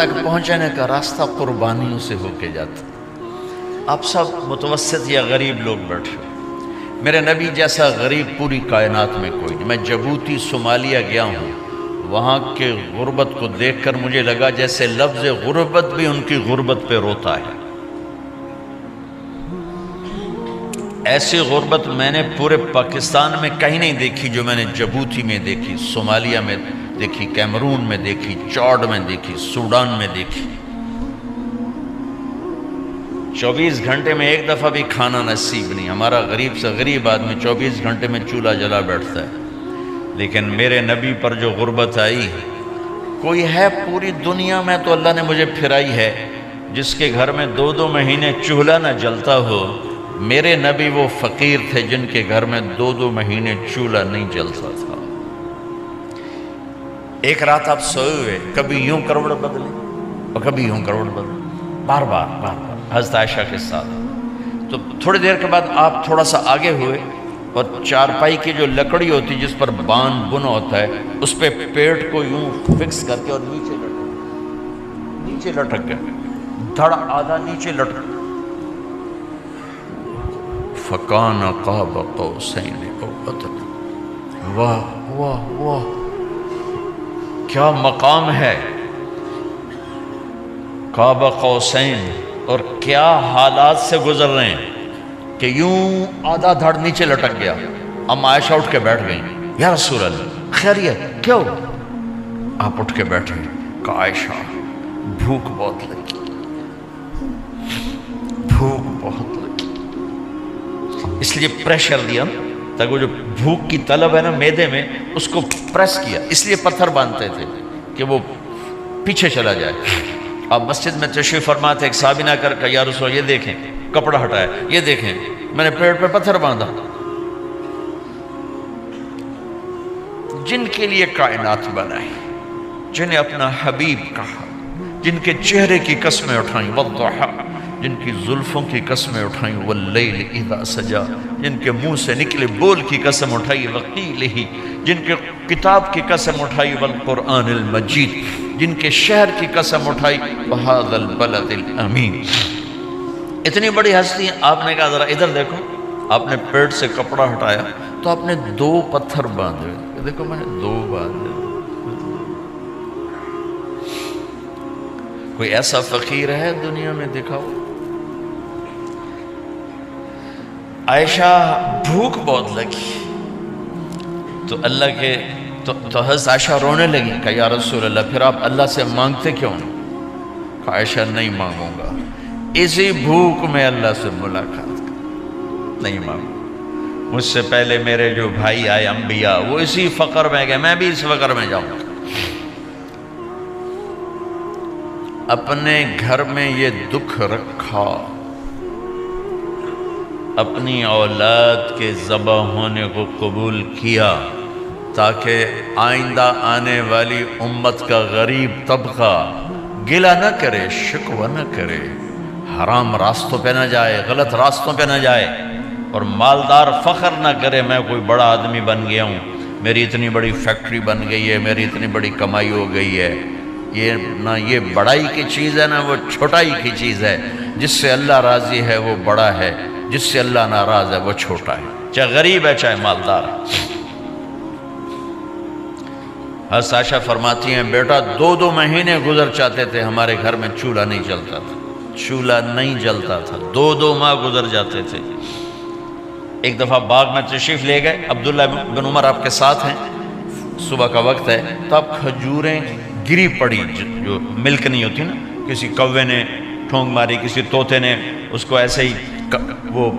تک پہنچنے کا راستہ قربانیوں سے ہو کے جاتا. آپ سب متوسط یا غریب لوگ بیٹھے ہو. میرے نبی جیسا غریب پوری کائنات میں کوئی نہیں. میں جبوتی صومالیہ گیا ہوں، وہاں کے غربت کو دیکھ کر مجھے لگا جیسے لفظ غربت بھی ان کی غربت پہ روتا ہے. ایسی غربت میں نے پورے پاکستان میں کہیں نہیں دیکھی جو میں نے جبوتی میں دیکھی، صومالیہ میں دیکھی، کیمرون میں دیکھی، چاڈ میں دیکھی، سوڈان میں دیکھی. 24 گھنٹے میں ایک دفعہ بھی کھانا نصیب نہیں. ہمارا غریب سے غریب آدمی 24 گھنٹے میں چولہا جلا بیٹھتا ہے. لیکن میرے نبی پر جو غربت آئی، کوئی ہے پوری دنیا میں تو اللہ نے مجھے پھرائی ہے جس کے گھر میں 2 مہینے چولہا نہ جلتا ہو. میرے نبی وہ فقیر تھے جن کے گھر میں 2 مہینے چولہا نہیں جلتا تھا. ایک رات آپ سوئے ہوئے، کبھی یوں کروڑ بدلے اور کبھی یوں کروڑ بدلے، بار بار حضرت عائشہ کے ساتھ. تو تھوڑی دیر کے بعد آپ تھوڑا سا آگے ہوئے اور چارپائی کی جو لکڑی ہوتی جس پر بان بنا ہوتا ہے اس پہ پیٹ کو یوں فکس کر کے اور نیچے لٹک گئے، دھڑ آدھا نیچے لٹک. فَكَانَ قَابَ قَوْسَيْنِ أَوْ أَدْنَىٰ. واہ واہ واہ، کیا مقام ہے. قاب قوسین، اور کیا حالات سے گزر رہے ہیں کہ یوں آدھا دھڑ نیچے لٹک گیا. ام عائشہ اٹھ کے بیٹھ گئیں، یا رسول اللہ خیریت کیوں؟ آپ اٹھ کے بیٹھے. کہ عائشہ بھوک بہت لگی، بھوک بہت لگی. اس لیے پریشر دیا تاکہ وہ جو بھوک کی طلب ہے نا میدے میں اس کو پریس کیا. اس لیے پتھر باندھتے تھے کہ وہ پیچھے چلا جائے. آپ مسجد میں تشریف فرما تھے، ایک صحابی نہ کر کہ یا رسول یہ دیکھیں کپڑا ہٹایا، یہ دیکھیں میں نے پیٹ پہ پتھر باندھا. جن کے لیے کائنات بنائی، جنہیں اپنا حبیب کہا، جن کے چہرے کی قسمیں اٹھائیں، والضحیٰ، جن کی زلفوں کی قسمیں اٹھائیں، واللیل اذا سجا، جن کے منہ سے نکلے بول کی قسم اٹھائی، وقیلہ، جن کے کتاب کی قسم اٹھائی، والقرآن المجید، جن کے شہر کی قسم اٹھائی، وہذا البلد الامین. اتنی بڑی ہستی. آپ نے کہا ذرا ادھر دیکھو. آپ نے پیٹ سے کپڑا ہٹایا تو آپ نے 2 پتھر باندھے. دیکھو میں نے 2 باندھے. کوئی ایسا فقیر ہے دنیا میں؟ دکھاؤ. عائشہ بھوک بہت لگی تو اللہ کے تو حضرت عائشہ رونے لگی کہ یا رسول اللہ پھر آپ اللہ سے مانگتے کیوں نہیں؟ کہ عائشہ نہیں مانگوں گا، اسی بھوک میں اللہ سے ملاقات کر، نہیں مانگوں. مجھ سے پہلے میرے جو بھائی آئے انبیاء وہ اسی فقر میں گئے، میں بھی اس فقر میں جاؤں گا. اپنے گھر میں یہ دکھ رکھا، اپنی اولاد کے ذبح ہونے کو قبول کیا تاکہ آئندہ آنے والی امت کا غریب طبقہ گلہ نہ کرے، شکوہ نہ کرے، حرام راستوں پہ نہ جائے، غلط راستوں پہ نہ جائے، اور مالدار فخر نہ کرے میں کوئی بڑا آدمی بن گیا ہوں، میری اتنی بڑی فیکٹری بن گئی ہے، میری اتنی بڑی کمائی ہو گئی ہے. یہ نہ یہ بڑائی کی چیز ہے نہ وہ چھوٹائی کی چیز ہے. جس سے اللہ راضی ہے وہ بڑا ہے، جس سے اللہ ناراض ہے وہ چھوٹا ہے، چاہے غریب ہے چاہے مالدار ہے. حضرت عائشہ فرماتی ہیں بیٹا 2 مہینے گزر جاتے تھے ہمارے گھر میں چولہا نہیں جلتا تھا، چولہا نہیں جلتا تھا، 2 ماہ گزر جاتے تھے. ایک دفعہ باغ میں تشریف لے گئے، عبداللہ بن عمر آپ کے ساتھ ہیں، صبح کا وقت ہے تو اب کھجوریں گری پڑی، جو ملک نہیں ہوتی نا، کسی کوے نے ٹھونگ ماری، کسی طوطے نے اس کو ایسے ہی وہ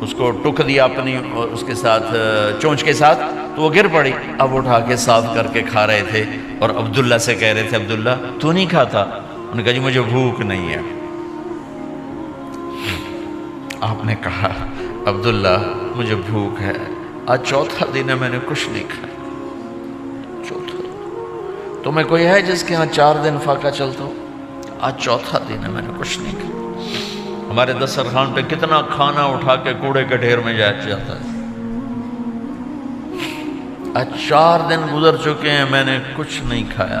اس کو ٹک دیا اپنی اس کے ساتھ چونچ کے ساتھ تو وہ گر پڑی. اب اٹھا کے صاف کر کے کھا رہے تھے اور عبداللہ سے کہہ رہے تھے عبداللہ تو نہیں کھاتا؟ انہوں نے کہا جی مجھے بھوک نہیں ہے. آپ نے کہا عبداللہ مجھے بھوک ہے، آج 4تھا دن ہے میں نے کچھ نہیں کھایا. 4تھا تمہیں کوئی ہے جس کے ہاں 4 دن فاقہ چلتا ہو؟ آج 4تھا دن ہے میں نے کچھ نہیں کھایا. ہمارے دسترخوان پہ کتنا کھانا اٹھا کے کوڑے کے ڈھیر میں جاتا ہے. آج 4 دن گزر چکے ہیں میں نے کچھ نہیں کھایا.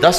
10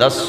10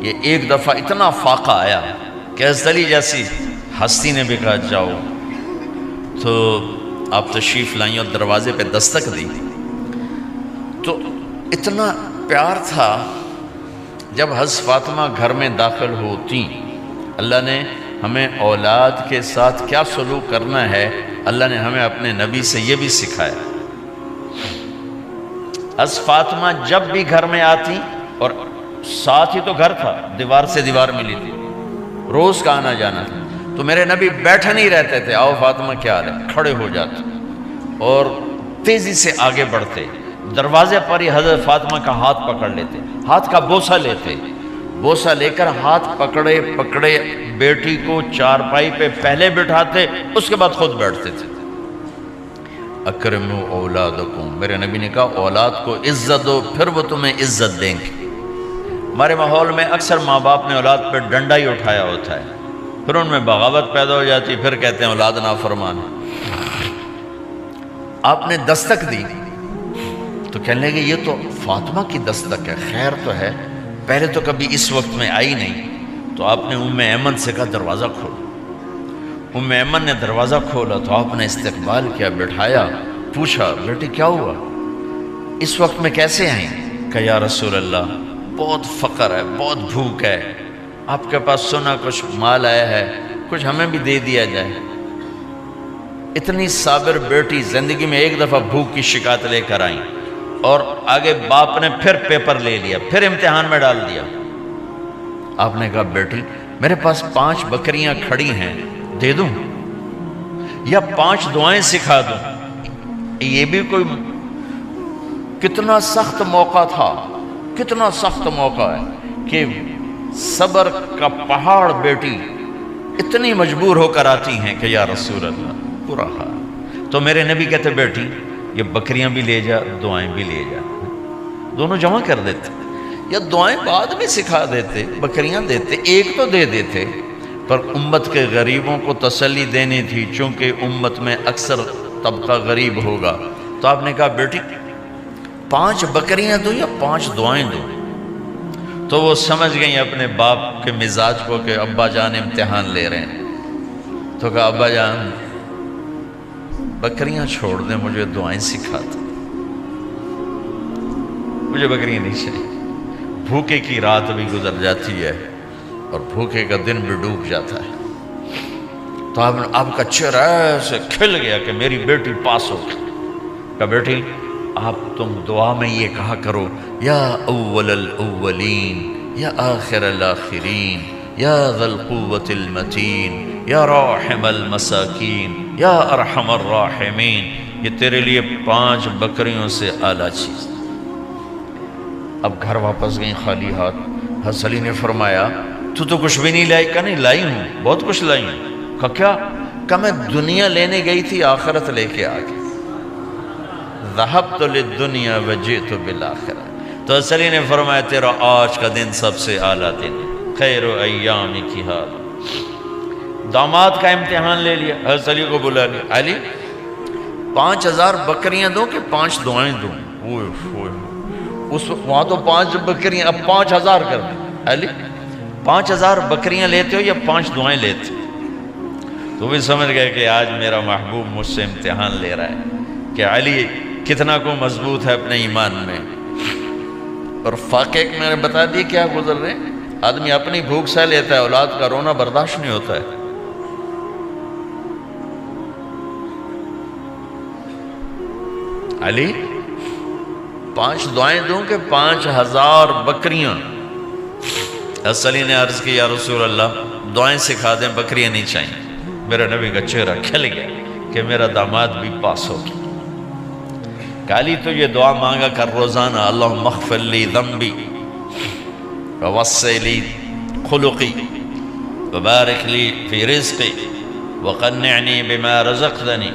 یہ ایک دفعہ اتنا فاقہ آیا کہ حضرت علی جیسی ہستی نے بھی کہا جاؤ، تو آپ تشریف لائیں اور دروازے پہ دستک دی تو اتنا پیار تھا۔ جب حضرت فاطمہ گھر میں داخل ہوتی، اللہ نے ہمیں اولاد کے ساتھ کیا سلوک کرنا ہے اللہ نے ہمیں اپنے نبی سے یہ بھی سکھایا۔ حضرت فاطمہ جب بھی گھر میں آتی، اور ساتھ ہی تو گھر تھا، دیوار سے دیوار ملی تھی، روز کا آنا جانا تھا، تو میرے نبی بیٹھے نہیں رہتے تھے، آؤ فاطمہ کیا حال ہے، کھڑے ہو جاتے اور تیزی سے آگے بڑھتے، دروازے پر ہی حضرت فاطمہ کا ہاتھ پکڑ لیتے، ہاتھ کا بوسہ لیتے، بوسہ لے کر ہاتھ پکڑے پکڑے بیٹی کو چارپائی پہ پہلے بٹھاتے، اس کے بعد خود بیٹھتے تھے۔ اکرموا اولادکم، میرے نبی نے کہا اولاد کو عزت دو، پھر وہ تمہیں عزت دیں گے۔ ہمارے ماحول میں اکثر ماں باپ نے اولاد پہ ڈنڈا ہی اٹھایا ہوتا ہے، پھر ان میں بغاوت پیدا ہو جاتی، پھر کہتے ہیں اولاد نافرمان ہے۔ آپ نے دستک دی تو کہنے لگے یہ تو فاطمہ کی دستک ہے، خیر تو ہے، پہلے تو کبھی اس وقت میں آئی نہیں، تو آپ نے ام ایمن سے کہا دروازہ کھولو۔ ام ایمن نے دروازہ کھولا تو آپ نے استقبال کیا، بٹھایا، پوچھا بیٹی کیا ہوا، اس وقت میں کیسے آئیں؟ کہا یا رسول اللہ بہت فقر ہے، بہت بھوک ہے، آپ کے پاس سنا کچھ مال آیا ہے، کچھ ہمیں بھی دے دیا جائے۔ اتنی صابر بیٹی زندگی میں ایک دفعہ بھوک کی شکایت لے کر آئیں، اور آگے باپ نے پھر پیپر لے لیا، پھر امتحان میں ڈال دیا۔ آپ نے کہا بیٹی میرے پاس 5 بکریاں کھڑی ہیں، دے دوں یا 5 دعائیں سکھا دوں؟ یہ بھی کوئی کتنا سخت موقع تھا، کتنا سخت موقع ہے کہ صبر کا پہاڑ بیٹی اتنی مجبور ہو کر آتی ہیں کہ یا رسول اللہ برا حال۔ تو میرے نبی کہتے بیٹی یہ بکریاں بھی لے جا، دعائیں بھی لے جا، دونوں جمع کر دیتے، یا دعائیں بعد میں سکھا دیتے، بکریاں دیتے، ایک تو دے دیتے، پر امت کے غریبوں کو تسلی دینی تھی، چونکہ امت میں اکثر طبقہ غریب ہوگا، تو آپ نے کہا بیٹی 5 بکریاں دوں یا 5 دعائیں دوں؟ تو وہ سمجھ گئیں اپنے باپ کے مزاج کو کہ ابا جان امتحان لے رہے ہیں، تو کہا ابا جان بکریاں چھوڑ دیں، مجھے دعائیں سکھا دیں، مجھے بکریاں نہیں چاہیے۔ بھوکے کی رات بھی گزر جاتی ہے اور بھوکے کا دن بھی ڈوب جاتا ہے، تو آپ کا چہرہ ایسے کھل گیا کہ میری بیٹی پاس ہو گئی۔ کہا بیٹی آپ تم دعا میں یہ کہا کرو یا اول الاولین یا آخر الاخرین یا ذا القوة المتین یا راحم المساکین یا ارحم الراحمین، یہ تیرے لیے 5 بکریوں سے اعلیٰ چیز۔ اب گھر واپس گئیں خالی ہاتھ۔ حضرت علی نے فرمایا تو کچھ بھی نہیں لائی؟ کہا نہیں لائی ہوں، بہت کچھ لائی ہوں۔ کہا کیا؟ کہا میں دنیا لینے گئی تھی، آخرت لے کے آ گئی۔ ذہبت للدنیا وجئت بالآخرہ۔ تو حضرت علی نے فرمایا تیرا آج کا دن سب سے اعلیٰ دن، خیر ایام کی حال۔ داماد کا امتحان لے لیا، حضرت علی کو بلا لیا، علی 5000 بکریاں دوں کہ 5 دعائیں دوں؟ وہاں تو 5 بکریاں، اب 5000 کر دیں۔ علی 5000 بکریاں لیتے ہو یا 5 دعائیں لیتے ہو؟ تو بھی سمجھ گئے کہ آج میرا محبوب مجھ سے امتحان لے رہا ہے کہ علی کتنا کو مضبوط ہے اپنے ایمان میں۔ اور فاقے میں نے بتا دی کیا گزر رہے ہیں، آدمی اپنی بھوک سہ لیتا ہے، اولاد کا رونا برداشت نہیں ہوتا ہے۔ علی 5 دعائیں دوں کہ 5000 بکریاں؟ حضرت علی نے عرض کی یا رسول اللہ دعائیں سکھا دیں، بکریاں نہیں چاہیے۔ میرا نبی کا چہرہ کھل گیا کہ میرا داماد بھی پاس ہو گیا۔ علی تو یہ دعا مانگا کر روزانہ، اللہم اغفر لی ذنبی ووسع لی خلقی وبارک لی فی رزقی وقنعنی بما رزقتنی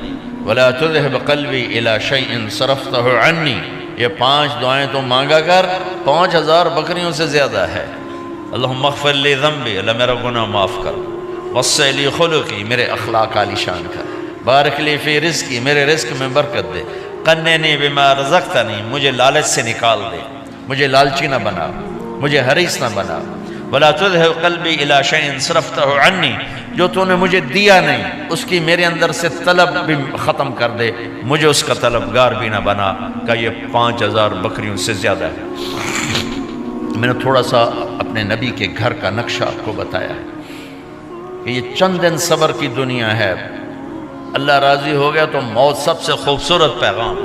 ولا تذهب قلبی الی شیء صرفته عنی۔ یہ 5 دعائیں تو مانگا کر، 5000 بکریوں سے زیادہ ہے۔ اللہم اغفر لی ذنبی، اللہ میرا گناہ معاف کر، وسع لی خلقی، میرے اخلاق عالی شان کر، بارک لی فی رزقی، میرے رزق میں برکت دے، قنعنی بما رزقتنی، مجھے لالچ سے نکال دے، مجھے لالچی نہ بنا، مجھے حریص نہ بنا، ولا تذهب قلبی الی شیء صرفتہ عنی، جو تو نے مجھے دیا نہیں اس کی میرے اندر سے طلب بھی ختم کر دے، مجھے اس کا طلبگار بھی نہ بنا کہ یہ 5000 بکریوں سے زیادہ ہے۔ میں نے تھوڑا سا اپنے نبی کے گھر کا نقشہ آپ کو بتایا ہے کہ یہ چند دن صبر کی دنیا ہے، اللہ راضی ہو گیا تو موت سب سے خوبصورت پیغام۔